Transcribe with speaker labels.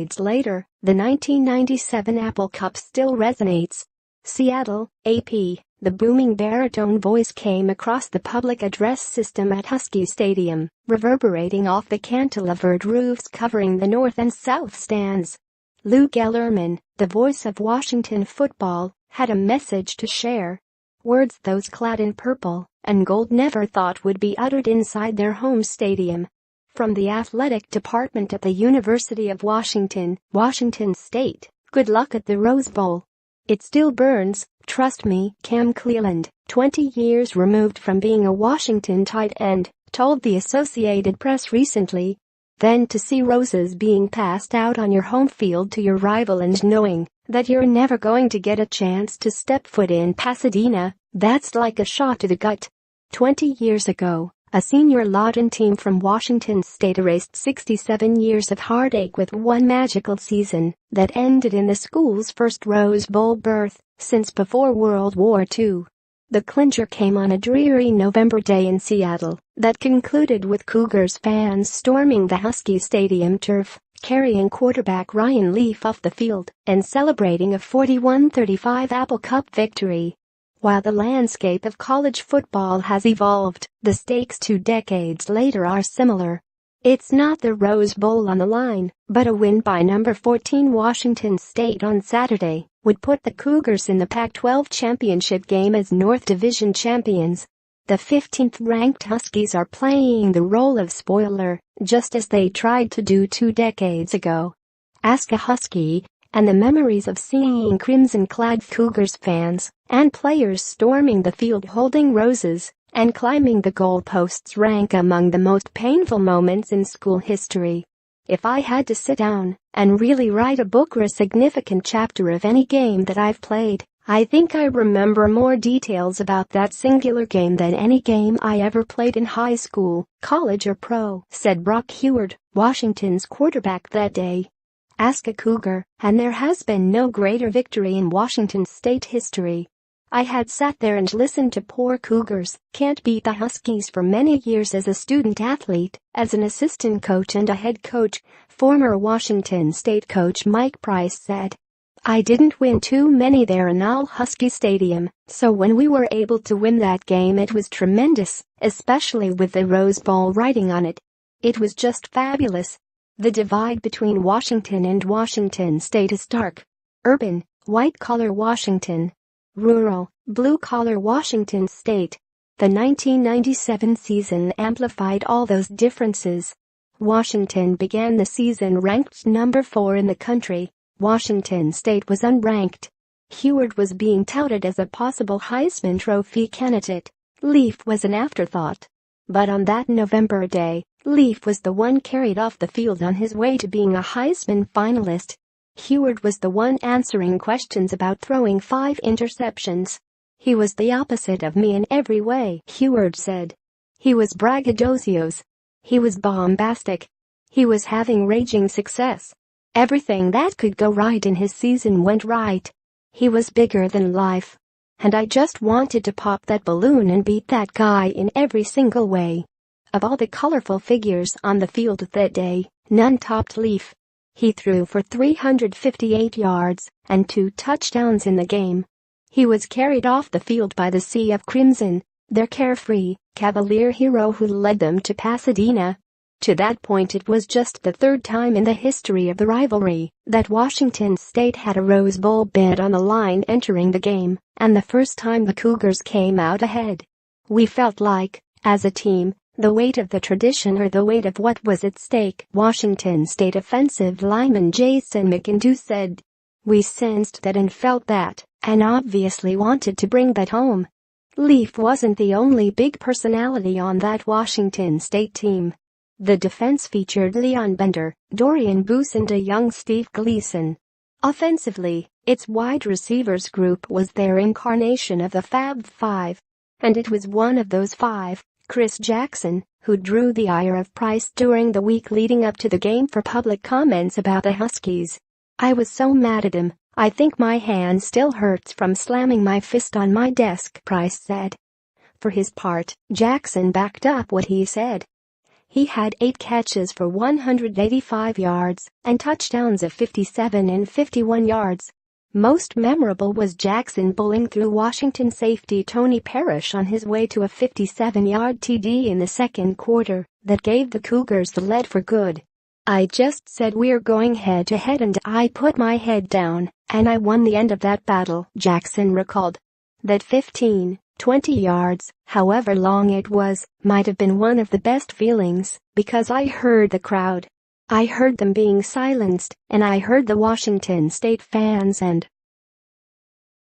Speaker 1: decades later, the 1997 Apple Cup still resonates. Seattle, AP, the booming baritone voice came across the public address system at Husky Stadium, reverberating off the cantilevered roofs covering the north and south stands. Lou Gellerman, the voice of Washington football, had a message to share. Words those clad in purple and gold never thought would be uttered inside their home stadium. From the athletic department at the University of Washington, Washington State, good luck at the Rose Bowl. It still burns, trust me, Cam Cleland, 20 years removed from being a Washington tight end, told the Associated Press recently. Then to see roses being passed out on your home field to your rival and knowing that you're never going to get a chance to step foot in Pasadena, that's like a shot to the gut. 20 years ago, a senior Lawton team from Washington State erased 67 years of heartache with one magical season that ended in the school's first Rose Bowl berth since before World War II. The clincher came on a dreary November day in Seattle that concluded with Cougars fans storming the Husky Stadium turf, carrying quarterback Ryan Leaf off the field and celebrating a 41-35 Apple Cup victory. While the landscape of college football has evolved, the stakes 2 decades later are similar. It's not the Rose Bowl on the line, but a win by number 14 Washington State on Saturday would put the Cougars in the Pac-12 championship game as North Division champions. The 15th-ranked Huskies are playing the role of spoiler, just as they tried to do 2 decades ago. Ask a Husky, and the memories of seeing crimson-clad Cougars fans and players storming the field holding roses and climbing the goalposts rank among the most painful moments in school history. If I had to sit down and really write a book or a significant chapter of any game that I've played, I think I remember more details about that singular game than any game I ever played in high school, college or pro, said Brock Huard, Washington's quarterback that day. Ask a Cougar, and there has been no greater victory in Washington State history. I had sat there and listened to poor Cougars can't beat the Huskies for many years as a student athlete, as an assistant coach and a head coach, former Washington State coach Mike Price said. I didn't win too many there in all Husky Stadium, so when we were able to win that game it was tremendous, especially with the Rose Bowl writing on it. It was just fabulous. The divide between Washington and Washington State is stark. Urban, white-collar Washington. Rural, blue-collar Washington State. The 1997 season amplified all those differences. Washington began the season ranked number 4 in the country. Washington State was unranked. Huard was being touted as a possible Heisman Trophy candidate. Leaf was an afterthought. But on that November day, Leaf was the one carried off the field on his way to being a Heisman finalist. Huard was the one answering questions about throwing 5 interceptions. He was the opposite of me in every way, Huard said. He was braggadocios. He was bombastic. He was having raging success. Everything that could go right in his season went right. He was bigger than life. And I just wanted to pop that balloon and beat that guy in every single way. Of all the colorful figures on the field that day, none topped Leaf. He threw for 358 yards and 2 touchdowns in the game. He was carried off the field by the Sea of Crimson, their carefree, cavalier hero who led them to Pasadena. To that point it was just the 3rd time in the history of the rivalry that Washington State had a Rose Bowl bid on the line entering the game, and the first time the Cougars came out ahead. We felt like, as a team, the weight of the tradition or the weight of what was at stake, Washington State offensive lineman Jason McIndoe said. We sensed that and felt that, and obviously wanted to bring that home. Leaf wasn't the only big personality on that Washington State team. The defense featured Leon Bender, Dorian Boose and a young Steve Gleason. Offensively, its wide receivers group was their incarnation of the Fab Five. And it was one of those 5, Chris Jackson, who drew the ire of Price during the week leading up to the game for public comments about the Huskies. I was so mad at him, I think my hand still hurts from slamming my fist on my desk, Price said. For his part, Jackson backed up what he said. He had 8 catches for 185 yards and touchdowns of 57 and 51 yards. Most memorable was Jackson bullying through Washington safety Tony Parrish on his way to a 57-yard TD in the second quarter that gave the Cougars the lead for good. "I just said we're going head-to-head and I put my head down, and I won the end of that battle," Jackson recalled. That 15, 20 yards, however long it was, might have been one of the best feelings because I heard the crowd. I heard them being silenced, and I heard the Washington State fans and